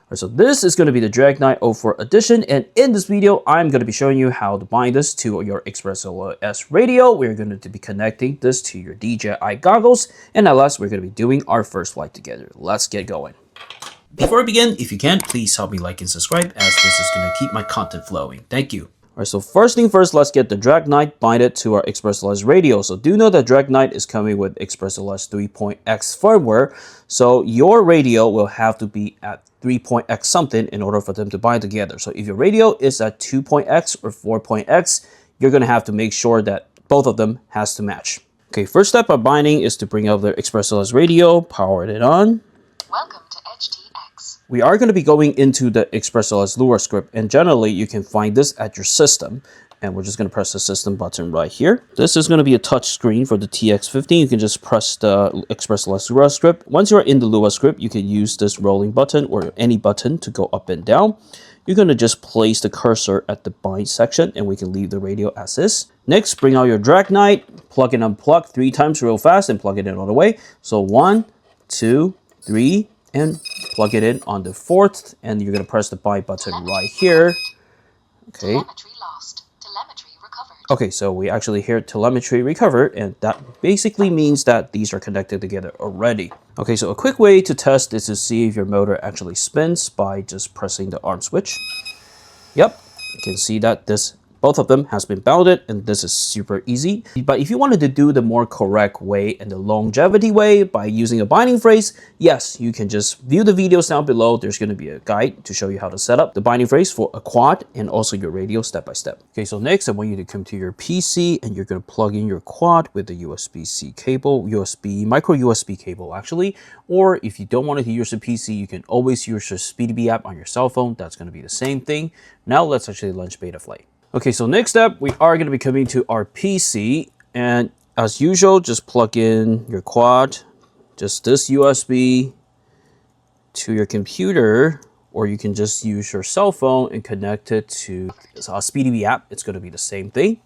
Right, so this is going to be the Draknight O4 Edition, and in this video, I'm going to be showing you how to bind this to your XpressOS radio. We're going to be connecting this to your DJI goggles, and at last, we're going to be doing our first flight together. Let's get going. Before I begin, if you can, please help me like and subscribe, as this is going to keep my content flowing. Thank you. All right, so first thing first, let's get the Draknight binded to our XpressOS radio. So do know that Draknight is coming with XpressOS 3.x firmware, so your radio will have to be at 3.x something in order for them to bind together. So if your radio is at 2.x or 4.x, you're going to have to make sure that both of them has to match. Okay, first step of binding is to bring up the XpressOS radio, power it on. Welcome to HTX. We are going to be going into the XpressOS Lua script, and generally you can find this at your system. And we're just going to press the system button right here. This is going to be a touch screen for the TX15. You can just press the XpressOS Lua script. Once you're in the Lua script, you can use this rolling button or any button to go up and down. You're going to just place the cursor at the bind section, and we can leave the radio as is. Next, bring out your Draknight, plug and unplug 3 times real fast, and plug it in all the way. So 1, 2, 3, and plug it in on the 4th, and you're going to press the bind button right here. Okay. Telemetry lost. Telemetry recovered. Okay, so we actually hear telemetry recovered, and that basically means that these are connected together already. Okay, so a quick way to test is to see if your motor actually spins by just pressing the arm switch. Yep, you can see that both of them has been bounded, and this is super easy. But if you wanted to do the more correct way and the longevity way by using a binding phrase, yes, you can just view the videos down below. There's going to be a guide to show you how to set up the binding phrase for a quad and also your radio step by step. Okay, so next I want you to come to your PC, and you're going to plug in your quad with the USB-C cable, micro USB cable actually. Or if you don't want to use a PC, you can always use your SpeedyBee app on your cell phone. That's going to be the same thing. Now let's actually launch Betaflight. Okay, so next up, we are going to be coming to our PC, and as usual, just plug in your quad, just this USB to your computer, or you can just use your cell phone and connect it to a SpeedyBee app. It's going to be the same thing.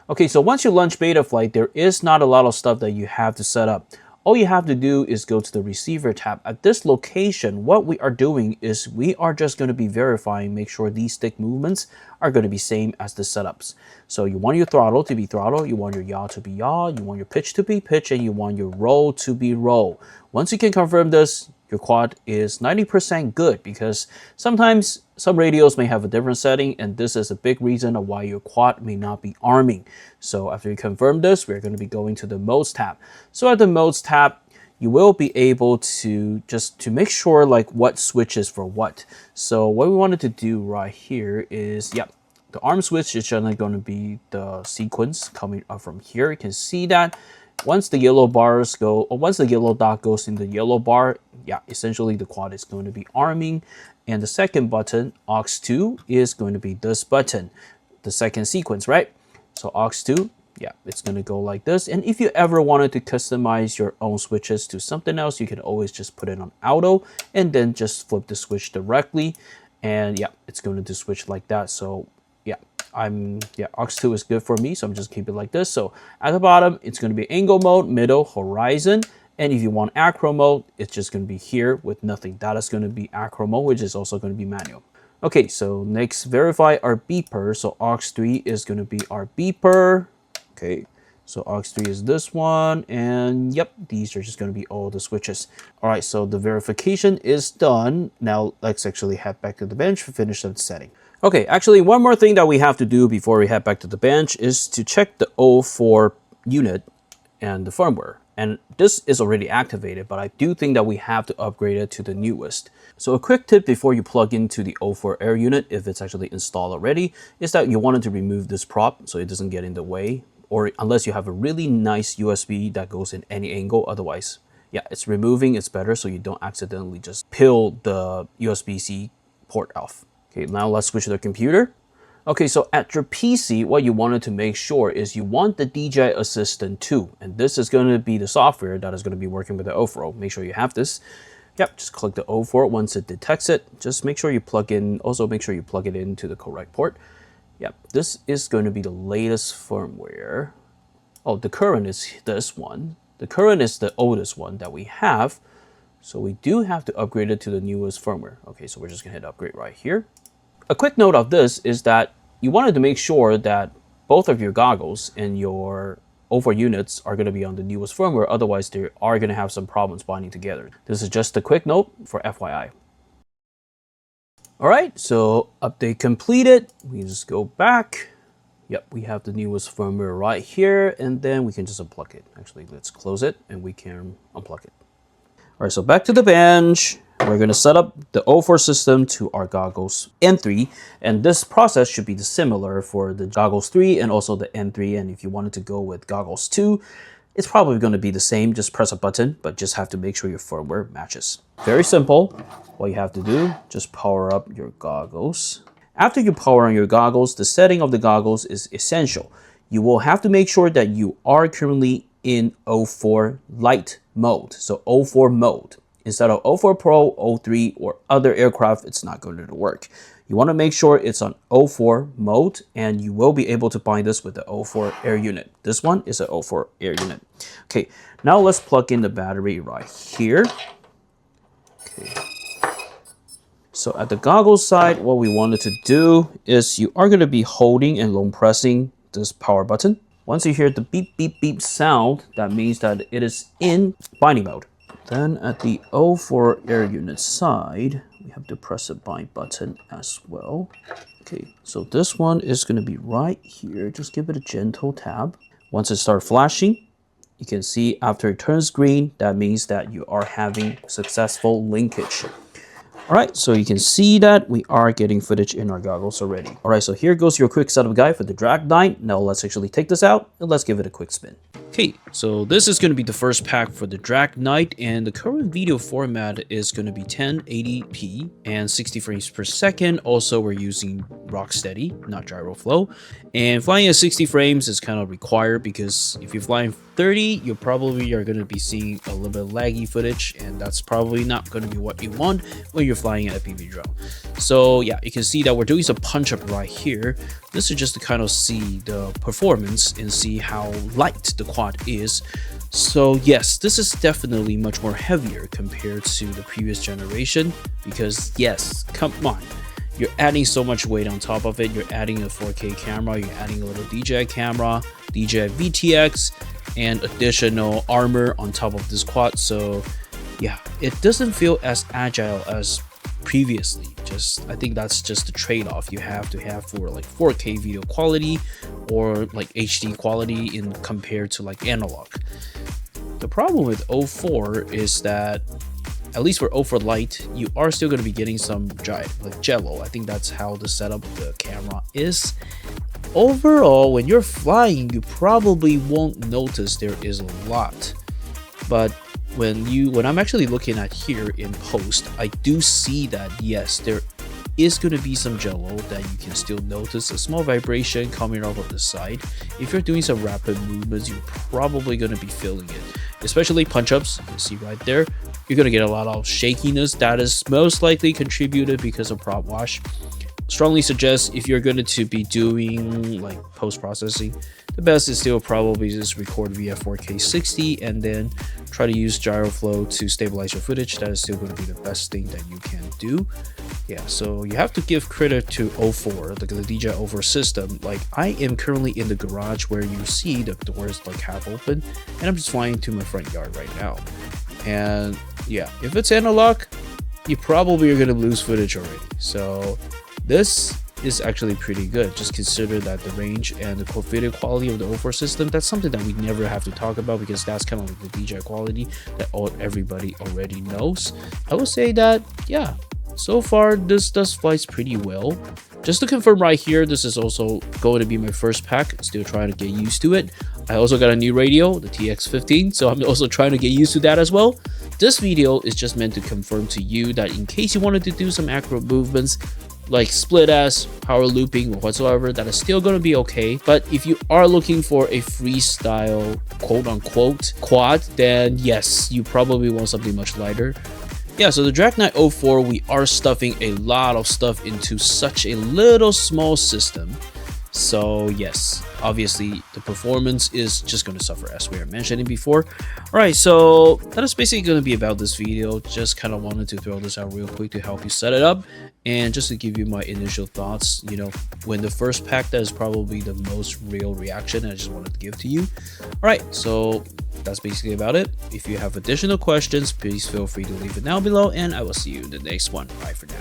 Okay, so once you launch Betaflight, there is not a lot of stuff that you have to set up. All you have to do is go to the receiver tab. At this location, what we are doing is we are just going to be verifying, make sure these stick movements are going to be same as the setups. So you want your throttle to be throttle, you want your yaw to be yaw, you want your pitch to be pitch, and you want your roll to be roll. Once you can confirm this, your quad is 90% good, because sometimes some radios may have a different setting, and this is a big reason of why your quad may not be arming. So after you confirm this, we're going to be going to the modes tab. So at the modes tab, you will be able to just to make sure like what switches for what. So what we wanted to do right here is, the arm switch is generally going to be the sequence coming up from here. You can see that once the yellow bars go, or once the yellow dot goes in the yellow bar, essentially the quad is going to be arming. And the second button, aux2, is going to be this button, the second sequence, right? So aux2, it's going to go like this. And if you ever wanted to customize your own switches to something else, you can always just put it on auto and then just flip the switch directly. And it's going to switch like that. So aux2 is good for me, so I'm just keep it like this. So at the bottom, it's going to be angle mode, middle, horizon. And if you want acro mode, it's just going to be here with nothing. That is going to be acro mode, which is also going to be manual. Okay, so next, verify our beeper. So aux3 is going to be our beeper. Okay, so aux3 is this one, and these are just going to be all the switches. All right, so the verification is done. Now let's actually head back to the bench to finish the setting. Okay, actually one more thing that we have to do before we head back to the bench is to check the O4 unit and the firmware. And this is already activated, but I do think that we have to upgrade it to the newest. So a quick tip before you plug into the O4 Air unit, if it's actually installed already, is that you wanted to remove this prop so it doesn't get in the way, or unless you have a really nice USB that goes in any angle. Otherwise, it's removing, it's better, so you don't accidentally just peel the USB-C port off. Okay, now let's switch to the computer. Okay, so at your PC, what you wanted to make sure is you want the DJI Assistant 2, and this is going to be the software that is going to be working with the O4. Make sure you have this. Just click the O4 once it detects it. Just make sure you plug in, also make sure you plug it into the correct port. This is going to be the latest firmware. Oh, the current is this one. The current is the oldest one that we have. So we do have to upgrade it to the newest firmware. Okay, so we're just gonna hit upgrade right here. A quick note of this is that you wanted to make sure that both of your goggles and your O4 units are going to be on the newest firmware, otherwise they are going to have some problems binding together. This is just a quick note for FYI. Alright, so update completed. We just go back. Yep, we have the newest firmware right here, and then we can just unplug it. Actually, let's close it and we can unplug it. Alright, so back to the bench. We're going to set up the O4 system to our goggles N3, and this process should be similar for the goggles 3 and also the N3. And if you wanted to go with goggles 2, it's probably going to be the same. Just press a button, but just have to make sure your firmware matches. Very simple. What you have to do, just power up your goggles. After you power on your goggles, the setting of the goggles is essential. You will have to make sure that you are currently in O4 Lite mode, so O4 mode. Instead of O4 Pro, O3, or other aircraft, it's not going to work. You want to make sure it's on O4 mode, and you will be able to bind this with the O4 Air unit. This one is an O4 Air unit. Okay, now let's plug in the battery right here. Okay. So at the goggles side, what we wanted to do is you are going to be holding and long pressing this power button. Once you hear the beep, beep, beep sound, that means that it is in binding mode. Then at the O4 Air unit side, we have to press the bind button as well. Okay, so this one is going to be right here. Just give it a gentle tap. Once it starts flashing, you can see after it turns green, that means that you are having successful linkage. Alright, so you can see that we are getting footage in our goggles already. Alright, so here goes your quick setup guide for the Draknight. Now let's actually take this out and let's give it a quick spin. Okay, so this is going to be the first pack for the Draknight, and the current video format is going to be 1080p and 60 frames per second. Also, we're using Rocksteady, not gyro flow. And flying at 60 frames is kind of required because if you're flying 30, you probably are going to be seeing a little bit laggy footage, and that's probably not going to be what you want when you're flying an FPV drone. So yeah, you can see that we're doing some punch up right here. This is just to kind of see the performance and see how light the quad is. So yes, this is definitely much more heavier compared to the previous generation, because yes, come on, you're adding so much weight on top of it. You're adding a 4K camera, you're adding a little DJI camera, DJI VTX, and additional armor on top of this quad. So yeah, it doesn't feel as agile as previously. I think that's just the trade-off you have to have for like 4K video quality or like HD quality in compared to like analog. The problem with O4 is that, at least for O4 Lite, you are still going to be getting some like jello. I think that's how the setup of the camera is. Overall, when you're flying, you probably won't notice there is a lot, but when I'm actually looking at here in post, I do see that yes, there is going to be some jello that you can still notice, a small vibration coming off of the side. If you're doing some rapid movements, you're probably going to be feeling it, especially punch-ups. You can see right there, you're going to get a lot of shakiness. That is most likely contributed because of prop wash. Strongly suggest if you're going to be doing like post-processing, the best is still probably just record via 4K 60 and then try to use gyro flow to stabilize your footage. That is still going to be the best thing that you can do. Yeah, so you have to give credit to O4, the DJI O4 system. Like, I am currently in the garage where you see the doors like half open, and I'm just flying to my front yard right now. And yeah, if it's analog, you probably are going to lose footage already. So this is actually pretty good. Just consider that the range and the video quality of the O4 system, that's something that we never have to talk about because that's kind of like the DJI quality that everybody already knows. I would say that, yeah, so far this does flies pretty well. Just to confirm right here, this is also going to be my first pack. Still trying to get used to it. I also got a new radio, the TX15, so I'm also trying to get used to that as well. This video is just meant to confirm to you that in case you wanted to do some acro movements, like split ass, power looping, or whatsoever, that is still going to be okay. But if you are looking for a freestyle quote-unquote quad, then yes, you probably want something much lighter. Yeah, so the Draknight O4, we are stuffing a lot of stuff into such a little small system. So yes, obviously the performance is just going to suffer, as we were mentioning before. All right, so that is basically going to be about this video. Just kind of wanted to throw this out real quick to help you set it up, and just to give you my initial thoughts. You know, when the first pack, that is probably the most real reaction I just wanted to give to you. All right, so that's basically about it. If you have additional questions, please feel free to leave it down below, and I will see you in the next one. Bye for now.